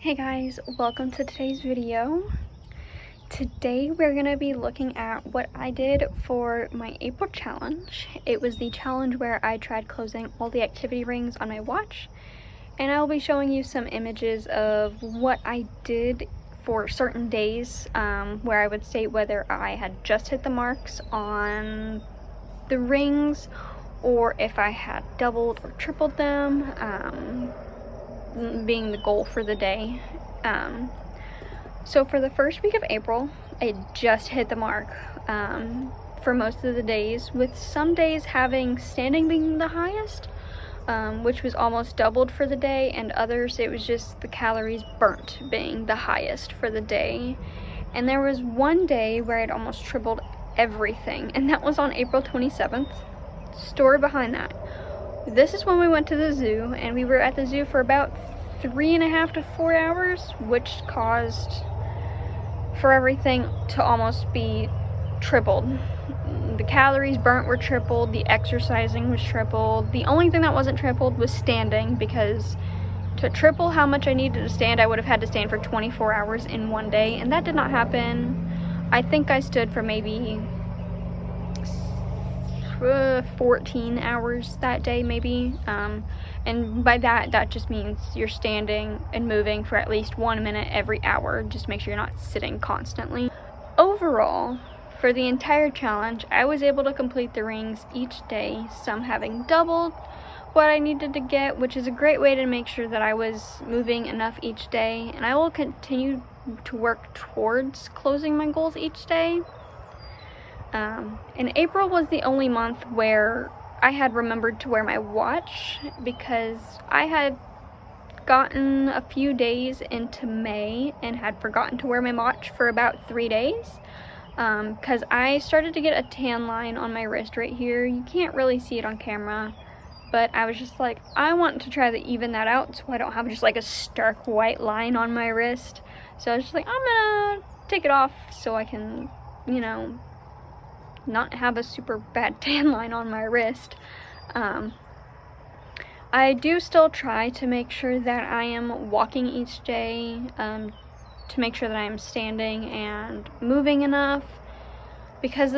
Hey guys, welcome to today's video. Today we're going to be looking at what I did for my April challenge. It was the challenge where I tried closing all the activity rings on my watch, and I will be showing you some images of what I did for certain days, where I would state whether I had just hit the marks on the rings or if I had doubled or tripled them, being the goal for the day. So for the first week of April, I just hit the mark for most of the days, with some days having standing being the highest, which was almost doubled for the day, and others it was just the calories burnt being the highest for the day. And there was one day where I'd almost tripled everything, and that was on April 27th. Story behind that. This is when we went to the zoo, and we were at the zoo for about 3.5 to 4 hours, which caused for everything to almost be tripled. The calories burnt were tripled, the exercising was tripled. The only thing that wasn't tripled was standing, because to triple how much I needed to stand, I would have had to stand for 24 hours in one day, and that did not happen. I think I stood for maybe 14 hours that day, maybe, and by that just means you're standing and moving for at least 1 minute every hour. Just make sure you're not sitting constantly. Overall, for the entire challenge, I was able to complete the rings each day, some having doubled what I needed to get, which is a great way to make sure that I was moving enough each day, and I will continue to work towards closing my goals each day. And April was the only month where I had remembered to wear my watch, because I had gotten a few days into May and had forgotten to wear my watch for about 3 days, because I started to get a tan line on my wrist right here. You can't really see it on camera, but I was just like, I want to try to even that out so I don't have just like a stark white line on my wrist. So I was just like, I'm gonna take it off so I can, not have a super bad tan line on my wrist. I do still try to make sure that I am walking each day, to make sure that I am standing and moving enough, because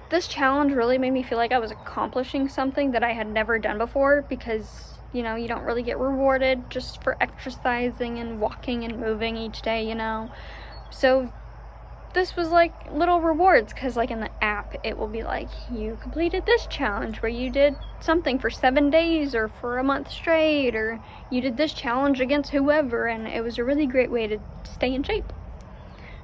this challenge really made me feel like I was accomplishing something that I had never done before, because you don't really get rewarded just for exercising and walking and moving each day, so this was like little rewards, because like in the app it will be like, you completed this challenge where you did something for 7 days or for a month straight, or you did this challenge against whoever, and it was a really great way to stay in shape.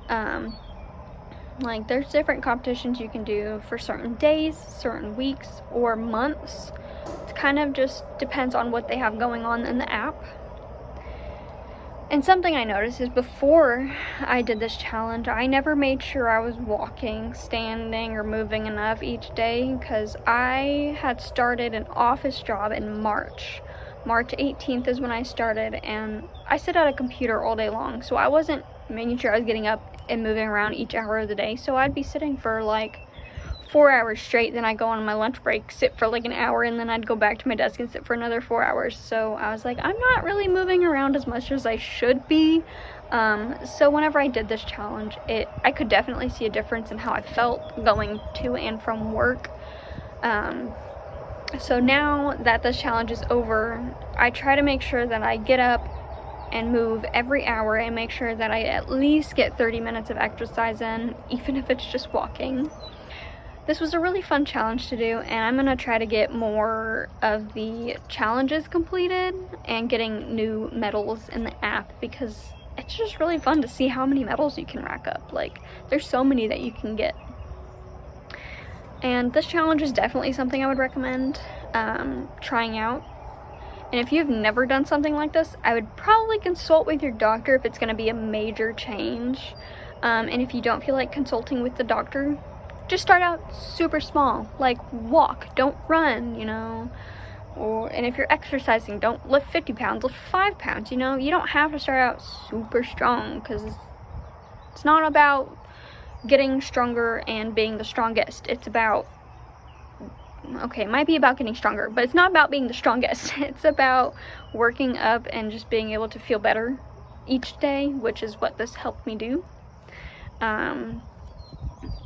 Like there's different competitions you can do for certain days, certain weeks, or months. It kind of just depends on what they have going on in the app. And something I noticed is, before I did this challenge, I never made sure I was walking, standing, or moving enough each day, because I had started an office job in March. March 18th is when I started, and I sit at a computer all day long, so I wasn't making sure I was getting up and moving around each hour of the day. So I'd be sitting for like 4 hours straight, then I'd go on my lunch break, sit for like an hour, and then I'd go back to my desk and sit for another 4 hours. So I was like, I'm not really moving around as much as I should be. So whenever I did this challenge, I could definitely see a difference in how I felt going to and from work. So now that this challenge is over, I try to make sure that I get up and move every hour, and make sure that I at least get 30 minutes of exercise in, even if it's just walking. This was a really fun challenge to do, and I'm going to try to get more of the challenges completed and getting new medals in the app, because it's just really fun to see how many medals you can rack up. Like, there's so many that you can get. And this challenge is definitely something I would recommend trying out. And if you've never done something like this, I would probably consult with your doctor if it's going to be a major change. And if you don't feel like consulting with the doctor, just start out super small, like walk, don't run, and if you're exercising, don't lift 50 pounds, lift 5 pounds, you don't have to start out super strong, because it's not about getting stronger and being the strongest. It's about, okay, it might be about getting stronger, but it's not about being the strongest. It's about working up and just being able to feel better each day, which is what this helped me do.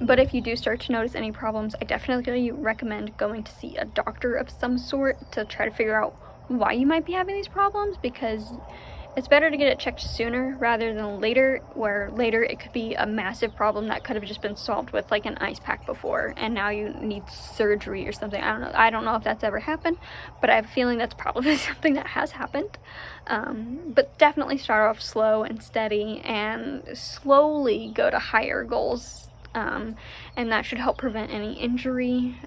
But if you do start to notice any problems, I definitely recommend going to see a doctor of some sort to try to figure out why you might be having these problems, because it's better to get it checked sooner rather than later, where later it could be a massive problem that could have just been solved with like an ice pack before, and now you need surgery or something. I don't know if that's ever happened, but I have a feeling that's probably something that has happened. But definitely start off slow and steady and slowly go to higher goals. And that should help prevent any injury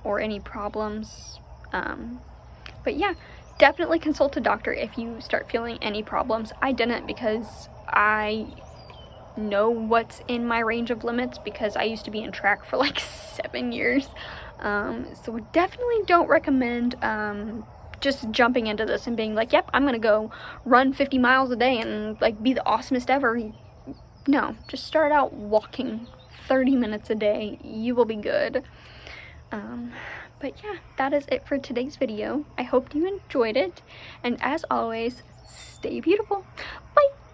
or any problems. But yeah, definitely consult a doctor if you start feeling any problems. I didn't, because I know what's in my range of limits, because I used to be in track for like 7 years. So definitely don't recommend just jumping into this and being like, yep, I'm gonna go run 50 miles a day and like be the awesomest ever. No, just start out walking 30 minutes a day. You will be good. But yeah, that is it for today's video. I hope you enjoyed it, and as always, stay beautiful. Bye!